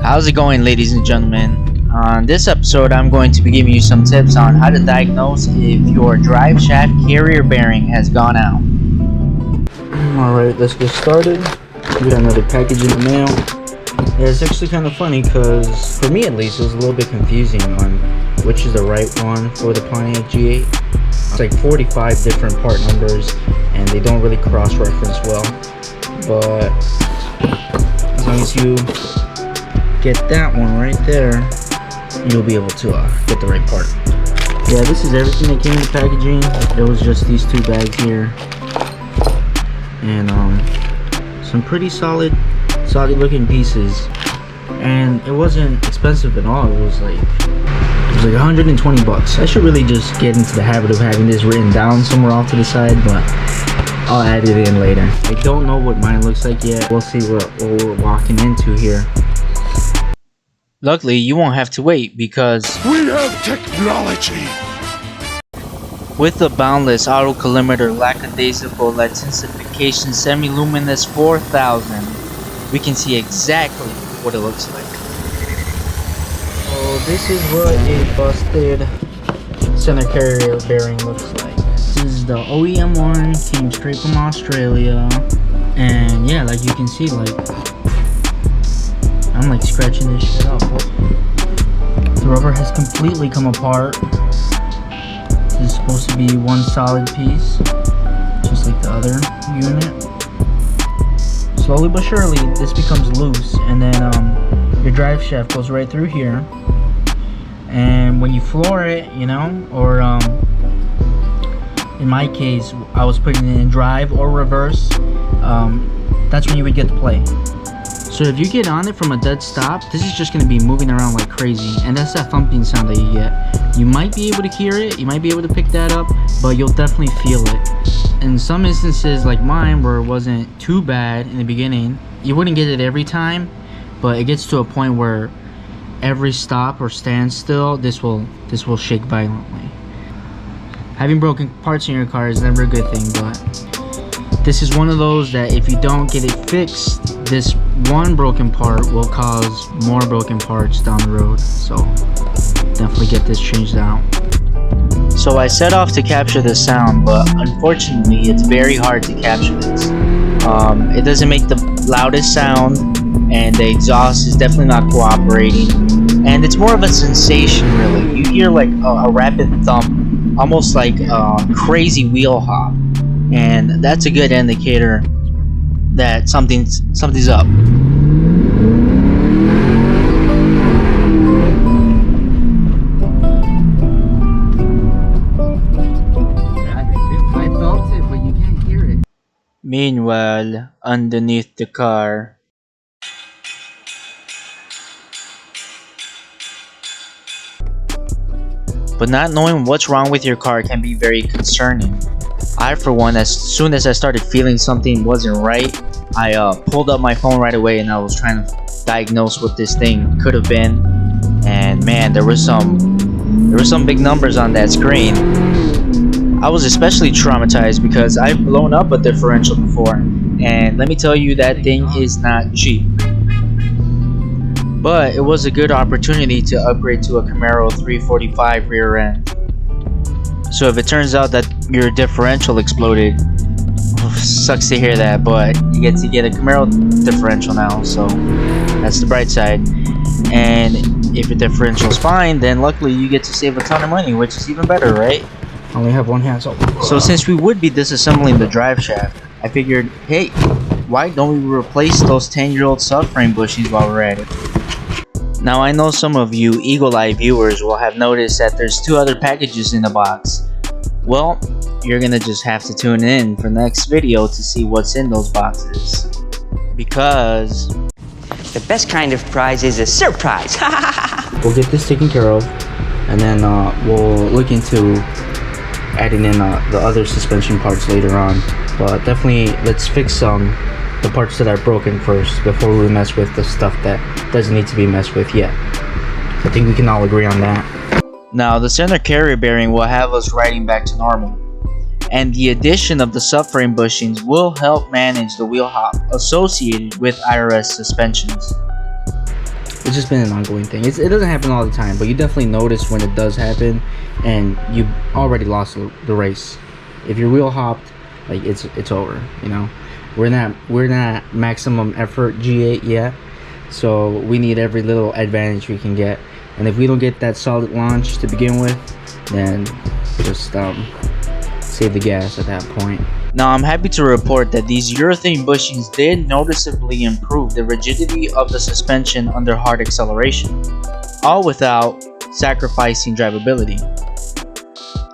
How's it going, ladies and gentlemen? On this episode, I'm going to be giving you some tips on how to diagnose if your drive shaft carrier bearing has gone out. Alright, let's get started. We got another package in the mail. Yeah, it's actually kind of funny because, for me at least, it was a little bit confusing on which is the right one for the Pontiac G8. It's like 45 different part numbers and they don't really cross-reference well. But as long as you get that one right there, you'll be able to get the right part. Yeah, this is everything that came in the packaging. It was just these two bags here, and some pretty solid looking pieces, and it wasn't expensive at all. It was like 120 bucks. I should really just get into the habit of having this written down somewhere off to the side, but I'll add it in later. I don't know what mine looks like yet. We'll see what we're walking into here. Luckily, you won't have to wait because we have technology. With the boundless autocollimator lackadaisical intensification semi-luminous 4000, we can see exactly what it looks like. So this is what a busted center carrier bearing looks like. This is the OEM one, came straight from Australia, and yeah, like you can see, like I'm like scratching this shit up. The rubber has completely come apart. This is supposed to be one solid piece, just like the other unit. Slowly but surely, this becomes loose, and then your drive shaft goes right through here. And when you floor it, you know, or in my case, I was putting it in drive or reverse. That's when you would get the play. So if you get on it from a dead stop, this is just going to be moving around like crazy, and that's that thumping sound that you get. You might be able to hear it, you might be able to pick that up, but you'll definitely feel it. In some instances like mine, where it wasn't too bad in the beginning, you wouldn't get it every time, but it gets to a point where every stop or standstill, this will shake violently. Having broken parts in your car is never a good thing, but this is one of those that if you don't get it fixed, this one broken part will cause more broken parts down the road. So definitely get this changed out. So I set off to capture the sound, but unfortunately it's very hard to capture this. It doesn't make the loudest sound, and the exhaust is definitely not cooperating, and it's more of a sensation really. You hear like a rapid thump, almost like a crazy wheel hop, and that's a good indicator that something's up. I felt it, but you can't hear it. Meanwhile, underneath the car, but not knowing what's wrong with your car can be very concerning. I, for one, as soon as I started feeling something wasn't right, I pulled up my phone right away and I was trying to diagnose what this thing could have been. And man, there were some big numbers on that screen. I was especially traumatized because I've blown up a differential before, and let me tell you, that thing is not cheap. But it was a good opportunity to upgrade to a Camaro 345 rear end. So if it turns out that your differential exploded, sucks to hear that, but you get to get a Camaro differential now, so that's the bright side. And if your differential's fine, then luckily you get to save a ton of money, which is even better, right? I only have one hand, so since we would be disassembling the drive shaft, I figured, hey, why don't we replace those 10-year-old subframe bushings while we're at it? Now I know some of you eagle-eye viewers will have noticed that there's two other packages in the box. Well, you're gonna just have to tune in for the next video to see what's in those boxes. Because the best kind of prize is a surprise. we'll get this taken care of, and then we'll look into adding in the other suspension parts later on. But definitely let's fix the parts that are broken first before we mess with the stuff that doesn't need to be messed with yet. I think we can all agree on that. Now the center carrier bearing will have us riding back to normal, and the addition of the subframe bushings will help manage the wheel hop associated with IRS suspensions. it's just been an ongoing thing. It doesn't happen all the time, but you definitely notice when it does happen, and you already lost the race. If your wheel hopped, like it's over. You know, we're not maximum effort G8 yet, so we need every little advantage we can get. And if we don't get that solid launch to begin with, then just save the gas at that point. Now I'm happy to report that these urethane bushings did noticeably improve the rigidity of the suspension under hard acceleration, all without sacrificing drivability.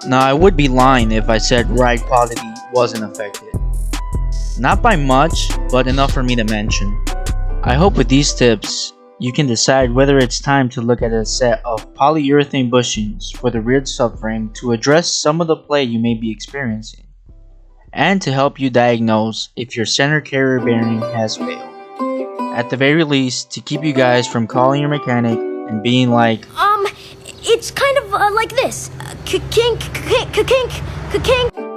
Now I would be lying if I said ride quality wasn't affected. Not by much, but enough for me to mention. I hope with these tips, you can decide whether it's time to look at a set of polyurethane bushings for the rear subframe to address some of the play you may be experiencing, and to help you diagnose if your center carrier bearing has failed. At the very least, to keep you guys from calling your mechanic and being like, it's kind of like this. Kink, kink, kink, kink.